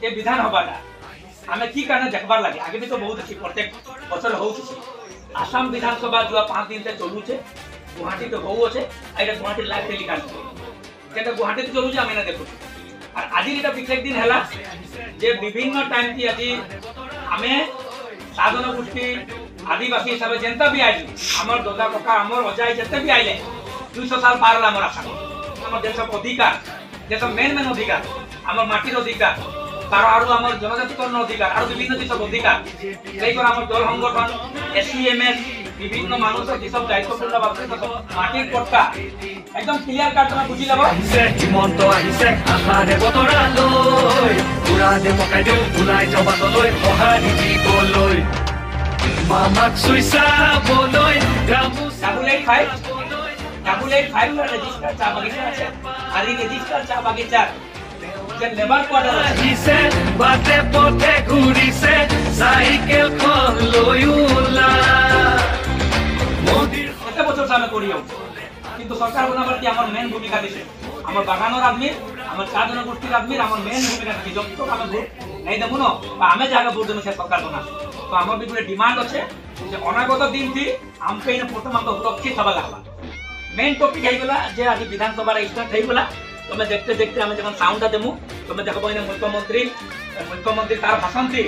ये विधानसभाटा आम कि कारण देखबार लगे आगे भी तो बहुत अच्छी प्रत्येक बचर हो आसाम विधानसभा जो 5 दिन से चलुचे गुवाहाटी तो हो अच्छे एटा गुवाहाटी लाइव टेलीकास्ट जेटा गुवाहाटी चलुचे आम एना देखु और आज एटा विशेष दिन है जे विभिन्न टाइम की आज आम साधन गोष्ठी आदिवासी हिसाब से जेनता भी आई आमर दादा कका आमर अजा जिते भी आइले 200 साल पार है आम आसाम आम देश अधिकार देश मेन अधिकार आम माटिर अधिकार तार आरो आमर जनजातिकरण अधिकार और विभिन्न जिसब अधिकार लेकर आमर दल संगठन एससीएमएस विभिन्न मानुष जिसब दायित्वपूर्ण भावे माटिर पट्टा एकदम क्लियर काट तुम बुझी लबो हिमंत आहिसे आहारे बतरा लय पुरा दे पकाय दे बुलाय जबातলৈ পহাৰি দিবলৈ मामाक सुइसा बोलय কাবুলে খাই রেজিস্টার চা বাগিচা আছে আর এই রেজিস্টার চা বাগিচা যে লেবার কোয়ার্টার আছে বাতে পথে ঘুরিছে সাইকেল খন লয়ুলা মোদির কত বছর সামনে করিও কিন্তু সরকার বনাবার কি আমার মেন ভূমিকা দিছে আমার বাগানোর আদমি আমার চা জনগোষ্ঠীর আদমি আমার মেন ভূমিকা দিছে যত আমি ভোট নাই দেবো না বা আমি জায়গা ভোট দেবো সে সরকার বনা তো আমার বিপুল ডিমান্ড আছে যে অনাগত দিন থি আমকে এনে প্রথম আমরা সুরক্ষিত হবা লাগবা मेन टॉपिक है गला जे आज विधानसभा स्टार्ट है गला तुम्हें देखते देखते हमें जब साउंड देमु तुम्हें देखबो इन मुख्यमंत्री तार भाषण थी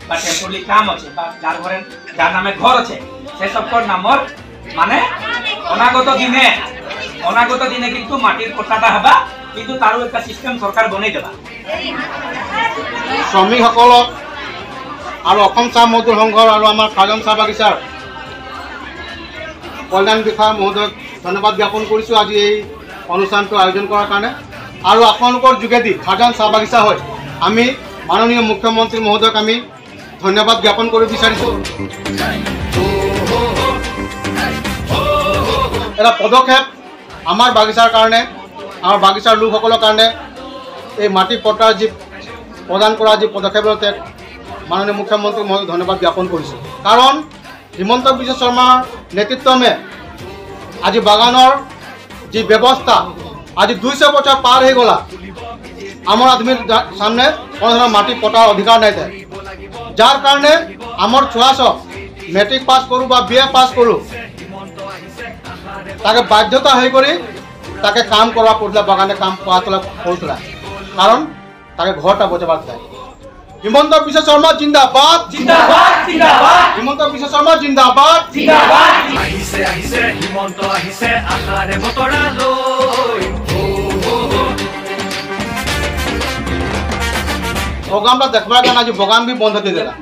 बा टेम्पोरली काम আছে বা যার ঘরে যার নামে ঘর আছে সে সবকর নামর মানে অনাগত দিনে কিন্তু মাটির কোঠাটা হবা কিন্তু তারও একটা সিস্টেম সরকার বনাই দেবা শ্রমিকসকলক और অসম চাহ মজদুৰ সংঘৰ और आम खाजन चाह बागिचार कल्याण विषय महोदय धन्यवाद ज्ञापन करिছোঁ आज এই অনুষ্ঠানটো आयोजन কৰাৰ কাৰণে और আপোনালোকৰ যোগেদি खाजन चाह बागिचा হয় আমি माननीय मुख्यमंत्री महोदयक আমি धन्यवाद ज्ञापन কৰিব বিচাৰিছোঁ এটা পদক্ষেপ আমাৰ বাগিচাৰ কাৰণে আমাৰ বাগিচাৰ লোকসকলৰ কাৰণে এই মাটি পট্টাৰ যি प्रदान करा जी पदक्षेप माननीय मुख्यमंत्री मैं धन्यवाद ज्ञापन करिছোঁ कारण हिमंत विश्व शर्मार नेतृत्व में आज बागानर जी व्यवस्था आज 200 बचर पार हो गला आमर आदमी सामने कोनो माटी पटार अधिकार नहीं थे जार कारणे आमर छुआस मेट्रिक पास करूँ बीए पास करूँ ताके बाध्यता हो करी ताके काम करवा पड़ता बागाने काम पड़ता कारण ताके घरटा बचाबार चाहे हिमंत विश्व शर्मा जिंदाबाद जिंदाबाद जिंदाबाद हिमंत विश्व शर्मा जिंदाबाद जिंदाबाद आहिसे आहिसे हिमंत आहिसे आहारे बतरा लय प्रोग्रामटा देखबार कारण आज बगान भी बंद होते दिला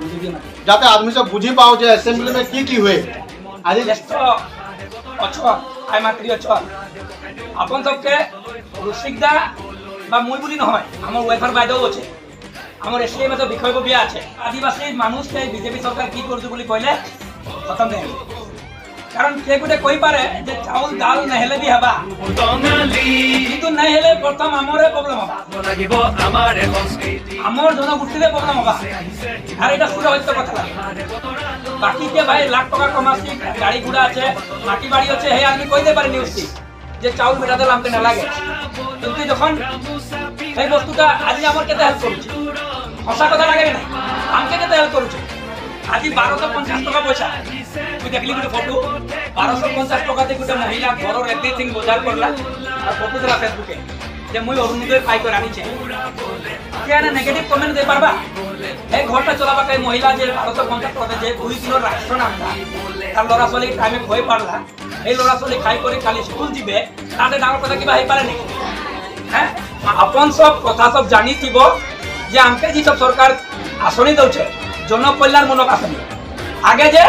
जाते आदमी सब बुझी पाओ जे असेंबली में की हुए आज ज्येष्ठ अछ आय मात्री अछ आपन सबके ऋषिकदा বা মই বুলি নহয় আমার ওয়েলফেয়ার বাইদেও আছে আমার এসএম তো বিষয়ববীয়া আছে আদিবাসী মানুষকে বিজেপি সরকার কি করছে বলি কইলে খতম নেই কারণ কে গুটে কই পারে যে চাউল ডাল নহলে বি হবা কিন্তু নাই হেলে প্রথম আমরে প্রবলেম হবা লাগিব আমারে সংস্কৃতি আমর জনগোষ্ঠীরে প্রবলেম হবা আর এটা পুরো হইত কথা বাকি কে ভাই লাখ টাকা কমাছি গাড়ি ঘোড়া আছে মাটি বাড়ি আছে হে আমি কইতে পারি নিউজটি যে চাউল মেটাতে আমকে না লাগে কিন্তু যখন এই বস্তুটা আজি আমার কেতে হেল্প করছে হসা কথা লাগে না আমকে কেতে হেল্প করছে আজি 1250 টাকা পয়সা তুই দেখলি গুলো ফটো 1250 টাকাতে গুলো মহিলা ঘরর এভরিথিং বাজার করলা আর ফটো দিলা ফেসবুকে যে মই অরুণোদয় পাই করে আনিছে কেন নেগেটিভ কমেন্ট দে পারবা এই ঘরটা চলাবা কই মহিলা যে 1250 টাকা যে 2 কিলো রাশন আনলা তার লড়া চলি টাইমে ভয় পারলা এই লড়া চলি খাই করে কালি স্কুল দিবে তাতে ডাঙর কথা কিবা হই পারে নাকি হ্যাঁ আপন সব কথা সব জানি থিব যে আমকে যে সব সরকার আসনি দউছে জনকল্যাণমূলক আসনি আগে যে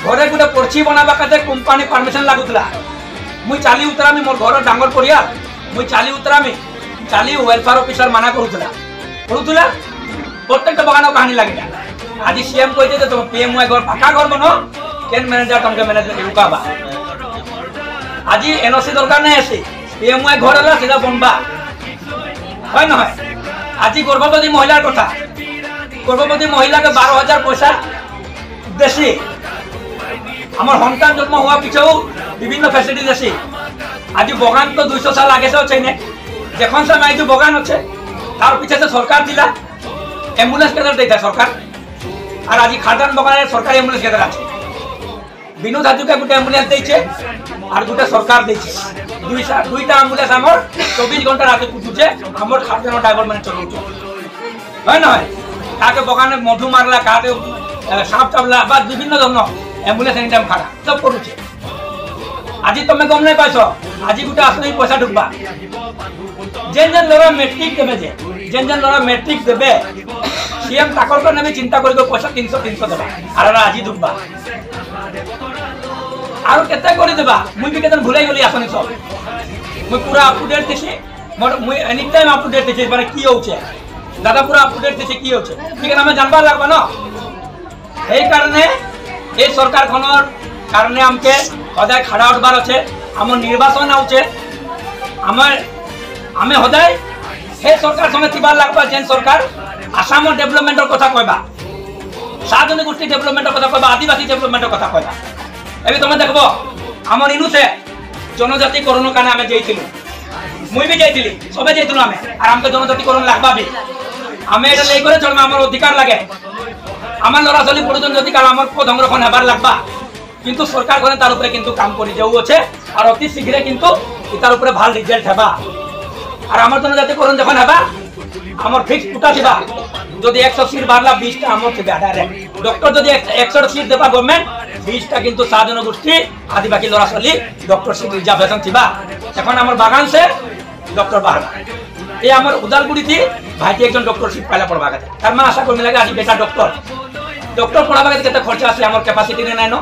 ঘরে গুটে পড়ছি বনাবা কাতে কোম্পানি পারমিশন লাগুতলা মুই চালি উতরামি মোর ঘর ডাঙ্গর পড়িয়া মুই চালি উতরামি চালি ওয়েলফেয়ার অফিসার মানা করুতলা প্রত্যেকটা বাগানো কাহিনী লাগে আজি সিএম কইতে যে তুমি পিএম ওয়াই ঘর পাকা ঘর বনো কেন ম্যানেজার তোমাকে ম্যানেজার রুকাবা আজি এনওসি দরকার নাই আছে পিএম ওয়াই ঘর হলা সিধা বনবা হয় না হয় আজি গর্ভবতী মহিলার কথা গর্ভবতী মহিলাকে 12,000 পয়সা বেশি আমার সন্তান জন্ম হওয়া পিছাও বিভিন্ন ফ্যাসিলিটিজ আছে আজি বগান তো 200 সাল আগে से চাই না যখন সে নাই বগান আছে তার পিছে সরকার দিলা অ্যাম্বুলেন্স কেদার দেইতা সরকার আর আজি খাদান বগানের সরকারি অ্যাম্বুলেন্স কেদার আছে বিনোদ হাজুকে গোটে অ্যাম্বুলেন্স দিয়েছে আর গোটে সরকার দিয়েছে দুইটা অ্যাম্বুলেন্স আমার 24 ঘন্টা রাতে কুটুছে আমার খাদান ড্রাইভার মানে চলুছে হয় না কাকে বগানে মধু মারলা কাকে সাপ চাবলা বা বিভিন্ন ধরনের অ্যাম্বুলেন্স এনি টাইম খাড়া সব করুছে আজি তুমি গম নাই পাইছ আজি গোটে আসলে পয়সা ঢুকবা যেন লড়া মেট্রিক দেবে যেন লড়া মেট্রিক দেবে সিএম তাকর করে চিন্তা করিব পয়সা 300 দেবা আর আজি ঢুকবা আর কেতে করে দেবা মুই বি কেতন ভুলাই গলি আসনি সব মুই পুরা আপ টু ডেট দিছি মুই any time up to date দিছি মানে কি হচ্ছে দাদা পুরা আপ টু ডেট দিছি কি হচ্ছে ঠিক আছে আমি জানবার লাগবা না এই কারণে এই সরকার খনর কারণে আমকে সদায় খাড়া উঠবার আছে আমার নির্বাচন আছে আমার আমি সদায় সেই সরকার সঙ্গে থিবার লাগবা যেন সরকার আসামৰ ডেভেলপমেন্টৰ কথা কইবা সাত জনগোষ্ঠী ডেভেলপমেন্টৰ কথা কইবা আদিবাসী ডেভেলপমেন্টৰ কথা কইবা এবি তুমি দেখব আমার ইনুছে জনজাতিকরণের কারণে আমি যাইছিলাম মুই বি যাইছিলি সবে যাইছিলাম আমি আর আমাকে জনজাতিকরণ লাগবা বি আমি এটা লেই করে চলবা আমার অধিকার লাগে আমার লড়া চলি পড়ুজন অধিকার আমার পদ সংরক্ষণ হবার লাগবা কিন্তু সরকার করে তার উপরে কিন্তু কাম করে যাও আছে আর অতি শীঘ্রে কিন্তু তার উপরে ভাল রিজাল্ট হবা আর আমার জনজাতিকরণ যখন হবা আমার ফিক্স কোটা দিবা যদি 100 সিট বাড়লা 20টা আমার থেকে ডাইরেক্ট ডক্টর যদি 100 সিট দেবা গভর্নমেন্ট 20টা কিন্তু সাত জনগোষ্ঠী আদিবাসী লড়া চলি ডক্টর সিট রিজার্ভেশন দিবা এখন আমার বাগান সে ডক্টর বাহার এই আমার উদালগুড়িতে ভাইটি একজন ডক্টর সিট পাইলা পড়বা গেছে তার মা আশা করি লাগে আজি বেটা ডক্টর পড়াবা গেছে কেতে খরচা আছে আমার ক্যাপাসিটি নাই ন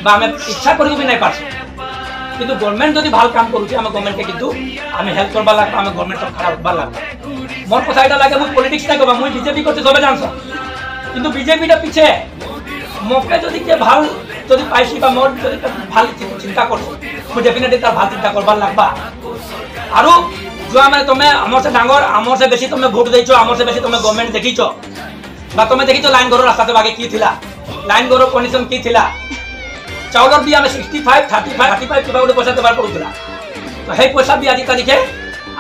বা আমি ইচ্ছা করি বি নাই পারছি কিন্তু গভর্নমেন্ট যদি ভাল কাম করুছে আমি গভর্নমেন্টকে কিন্তু আমি হেল্প করবা লাগবে আমি গভর্নমেন্টক খারাপ উঠবার লাগবে মোর কথা এটা লাগে মুই পলিটিক্স নাই করবা মুই বিজেপি করতে সবে জানছ কিন্তু বিজেপিটা পিছে মোকে যদি কে ভাল যদি পাইছি বা মোর যদি ভাল চিন্তা করছো মুই ডেফিনেটলি তার ভাল চিন্তা করবার লাগবা আর যা মানে তুমি আমার সে ডাঙর আমার সে বেশি তুমি ভোট দিয়েছো আমার সে বেশি তুমি গভর্নমেন্ট দেখিছো বা তুমি দেখিছো লাইন ঘর রাস্তাতে আগে কি থিলা লাইন ঘর কন্ডিশন কি থিলা চাউলর বি আমি 65 35 কিবা গোটে পয়সা দেবার পড়ুলা তো সেই পয়সা বি আজি তারিখে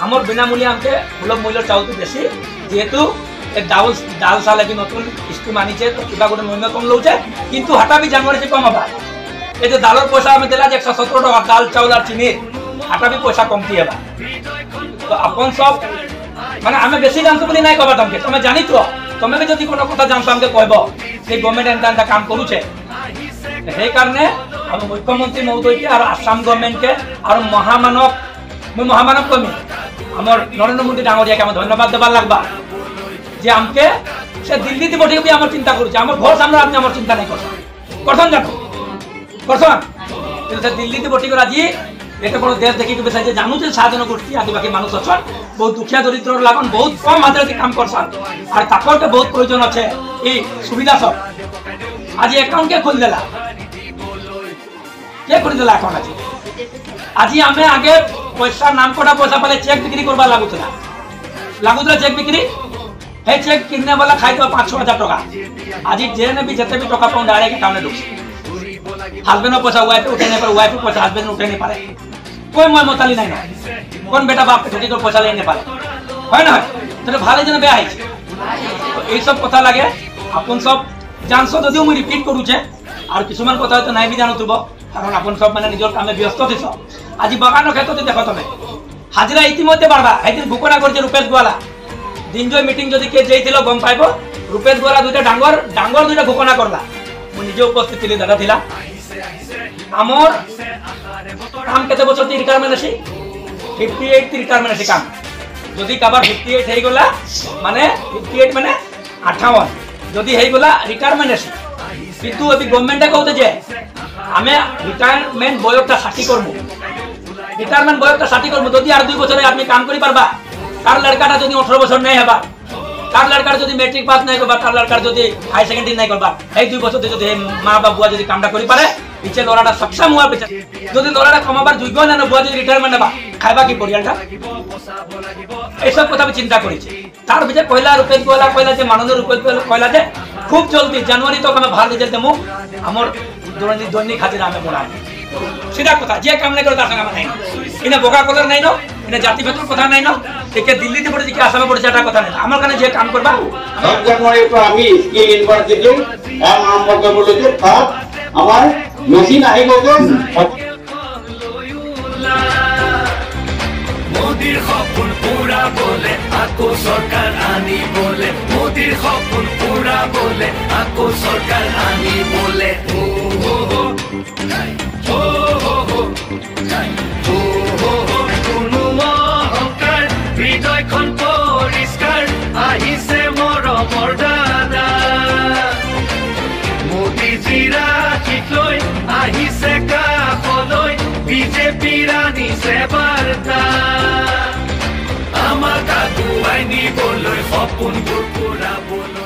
আমার বিনামূল্যে আমাকে সুলভ মূল্যের চাউল বেশি যেহেতু ডাল চাল এটি নতুন স্কিম আনিছে তো কিবা গোটে ন্যূনতম লৌছে কিন্তু হাটা বি জানুয়ারি কম হবা এই যে ডালর পয়সা আমি দিলা যে 117 টাকা ডাল চাউল আর চিনি হাটা বি পয়সা কমতি হবা তো আপন সব মানে আমি বেশি জানতো বলে নাই কবা তোমাকে তুমি জানি তো তুমি যদি কোনো কথা জানতো আমাকে কইব যে গভর্নমেন্ট এন্ড কাম করুছে সেই কারণে আমি মুখ্যমন্ত্রী মহোদয়কে আর আসাম গভর্নমেন্টকে আর মহামানব কর্মী আমার নরেন্দ্র মোদী ডাঙরিয়াকে আমি ধন্যবাদ দেবার লাগবা যে আমাকে সে দিল্লিতে বসে বি আমার চিন্তা করছে আমার ঘর সামনে আপনি আমার চিন্তা নাই করছেন জানো করছেন কিন্তু সে দিল্লিতে বসে করে আজি এটা কোনো দেশ দেখি বেসাই যে জানো যে সাত জনগোষ্ঠী আদিবাসী মানুষ আছেন বহু দুঃখিয়া দরিদ্র লাগান বহুত কম হাজারে কাম করছেন আর তাকে বহুত প্রয়োজন আছে এই সুবিধা সব আজি একাউন্ট কে খুল দেলা কে করে দেলা একাউন্ট আজি আমি আগে পয়সা নাম কটা পয়সা পালে চেক বিক্রি করবার লাগুতলা চেক বিক্রি হে চেক কিননে वाला খাই তো 5-6 হাজার টাকা আজি যেনে বি যেতে বি টাকা পাউন্ড ডাইরেক্ট একাউন্টে ঢুকছে হাজবেন্ড পয়সা ওয়াইফ উঠে नहीं पारे वाइफ পয়সা হাজবেন্ড উঠে नहीं पारे कोई মই মতালি নাই না কোন বেটা বাপ ঠকি তোর পয়সা লেনে পারে হয় না তাহলে ভালো যেন বেয়া হইছে তো এই সব কথা লাগে আপন সব জানছো যদিও মই রিপিট করুছে আর কিছুমান কথা হয়তো নাই বি জানো কারণ আপন সব মানে নিজের কামে ব্যস্ত দিছ আজি বাগানের ক্ষেত্রে দেখো তুমি হাজিরা ইতিমধ্যে বাড়বা একদিন ঘোষণা করছে রূপেশ গোয়ালা দিনজয় মিটিং যদি কে যাইছিল গম পাইব রূপেশ গোয়ালা দুইটা ডাঙ্গর দুইটা ঘোষণা করলা মই নিজে উপস্থিত ছিলি দাদা থিলা আমার কাম কেতে বছর রিটায়ারমেন্ট আছে 58 রিটায়ারমেন্ট আছে কাম যদি কাবার 58 হয়ে গলা মানে 58 মানে 58 যদি হয়ে গলা রিটায়ারমেন্ট আছে কিন্তু এবি গভর্নমেন্টে কইতে যে আমি রিটায়ারমেন্ট বয়সটা 60 করব রিটায়ারমেন্ট বয়সটা 60 করব যদি আর 2 বছরে আপনি কাম করি পারবা তার লড়কাটা যদি 18 বছর নাই হবা তার লড়কার যদি ম্যাট্রিক পাস নাই করবা তার লড়কার যদি হাই সেকেন্ডারি নাই করবা এই 2 বছর যদি মা বা বুয়া যদি কামটা করি পারে পিছে লড়াটা সক্ষম হওয়ার পিছে যদি লড়াটা কমাবার যোগ্য না বুয়া যদি রিটায়ারমেন্ট নেবা খাইবা কি পরিয়ালটা এইসব কথা আমি চিন্তা করেছি তার ভিতরে পয়লা রূপেশ গোয়ালা কইলা যে মাননীয় রূপেশ গোয়ালা কইলা যে খুব জলদি জানুয়ারি তক আমি ভাল রেজাল্ট দেবো আমার দৈনিক হাজিরা আমি বড়াই সিধা কথা যে কাম নাই করে তার সঙ্গে আমার নাই এনে বগা কলার নাই এনে জাতিভেদর কথা নাই একে দিল্লিতে পড়েছে কি আসামে পড়েছে এটা কথা নাই আমার কানে যে কাম করবা 10 জানুয়ারি তো আমি স্কিল ইউনিভার্সিটি আরম্ভ কৰিব লৈছো তাত আমাৰ মেচিন আহি গৈছে মোদীৰ সপোন পুৰা বলে আকৌ চৰকাৰ আনি বলে মোদীৰ সপোন পুৰা বলে আকৌ চৰকাৰ আনি বলে কোনো অহংকাৰ হৃদয়খন পৰিষ্কাৰ আহিছে মৰমৰ দাদা মোদীজীৰ আশীষ লৈ আহিছে কাষলৈ বিজেপিৰ আনিছে বাৰ্তা আমাক আগুৱাই নিবলৈ সপোনবোৰ পুৰাবলৈ